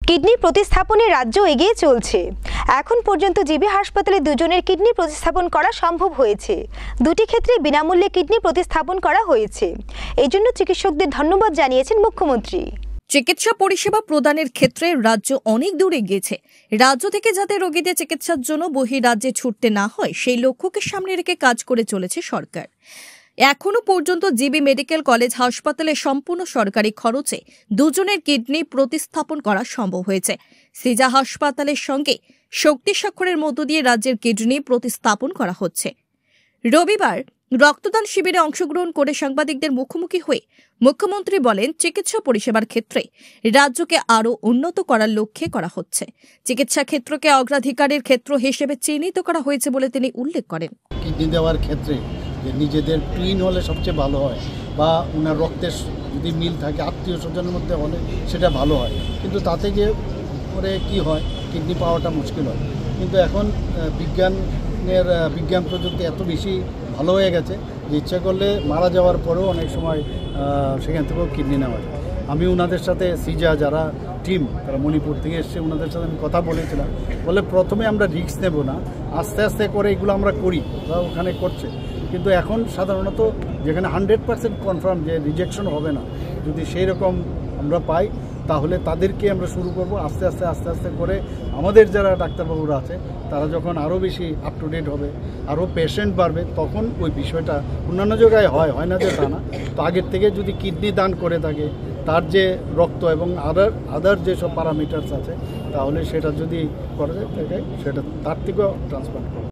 Kidney প্রতিস্থাপনে রাজ্য এগিয়ে চলছে। এখন পর্যন্ত জিবি হাসপাতালে দুজনের কিডনি প্রতিস্থাপন করা সম্ভব হয়েছে। দুটি ক্ষেত্রে বিনামূল্যে কিডনি প্রতিস্থাপন করা হয়েছে। এই জন্য চিকিৎসকদের ধন্যবাদ জানিয়েছেন মুখ্যমন্ত্রী। চিকিৎসা পরিষেবা প্রদানের ক্ষেত্রে রাজ্য অনেক দূর এগিয়েছে। রাজ্য থেকে যাতে রোগীদের চিকিৎসার জন্য বহিরাজ্যে ছুটতে না হয় সেই লক্ষ্যকে সামনে রেখে কাজ করে চলেছে সরকার। এখনো পর্যন্ত জিবি মেডিকেল কলেজ হাসপাতালে সম্পূর্ণ সরকারি খরচে দুজনের কিডনি প্রতিস্থাপন করা সম্ভব হয়েছে। সিজা হাসপাতালের সঙ্গে শক্তি স্বাক্ষরের মধ্য দিয়ে রাজ্যের কিডনি প্রতিস্থাপন করা হচ্ছে। রবিবার রক্তদান শিবিরে অংশগ্রহণ করে সাংবাদিকদের মুখোমুখি হয়ে মুখ্যমন্ত্রী বলেন, চিকিৎসা পরিষেবার ক্ষেত্রে রাজ্যকে আরও উন্নত করার লক্ষ্যে করা হচ্ছে। চিকিৎসা ক্ষেত্রকে অগ্রাধিকারের ক্ষেত্র হিসেবে চিহ্নিত করা হয়েছে বলে তিনি উল্লেখ করেন। কিডনি দেওয়ার ক্ষেত্রে যে নিজেদের টুইন হলে সবচেয়ে ভালো হয়, বা ওনার রক্তের যদি মিল থাকে আত্মীয় স্বজনের মধ্যে হলে সেটা ভালো হয়, কিন্তু তাতে গিয়ে পরে কী হয়, কিডনি পাওয়াটা মুশকিল হয়। কিন্তু এখন বিজ্ঞান প্রযুক্তি এত বেশি ভালো হয়ে গেছে যে ইচ্ছা করলে মারা যাওয়ার পরেও অনেক সময় সেখান থেকেও কিডনি নেওয়া যায়। আমি ওনাদের সাথে সিজা যারা টিম, তারা মণিপুর থেকে এসছে, ওনাদের সাথে আমি কথা বলেছিলাম। বলে প্রথমে আমরা রিস্ক নেব না, আস্তে আস্তে করে এগুলো আমরা করি, ওরা ওখানে করছে। কিন্তু এখন সাধারণত যেখানে 100% কনফার্ম যে রিজেকশন হবে না, যদি সেই রকম আমরা পাই তাহলে তাদেরকে আমরা শুরু করব। আস্তে আস্তে করে আমাদের যারা ডাক্তারবাবুরা আছে তারা যখন আরও বেশি আপ টু ডেট হবে, আরও পেশেন্ট বাড়বে, তখন ওই বিষয়টা অন্যান্য জায়গায় হয় না যে তা না। তো আগের থেকে যদি কিডনি দান করে থাকে, তার যে রক্ত এবং আদার যেসব প্যারামিটার্স আছে, তাহলে সেটা যদি করা যায় সেটা তার থেকেও ট্রান্সপ্লান্ট করা।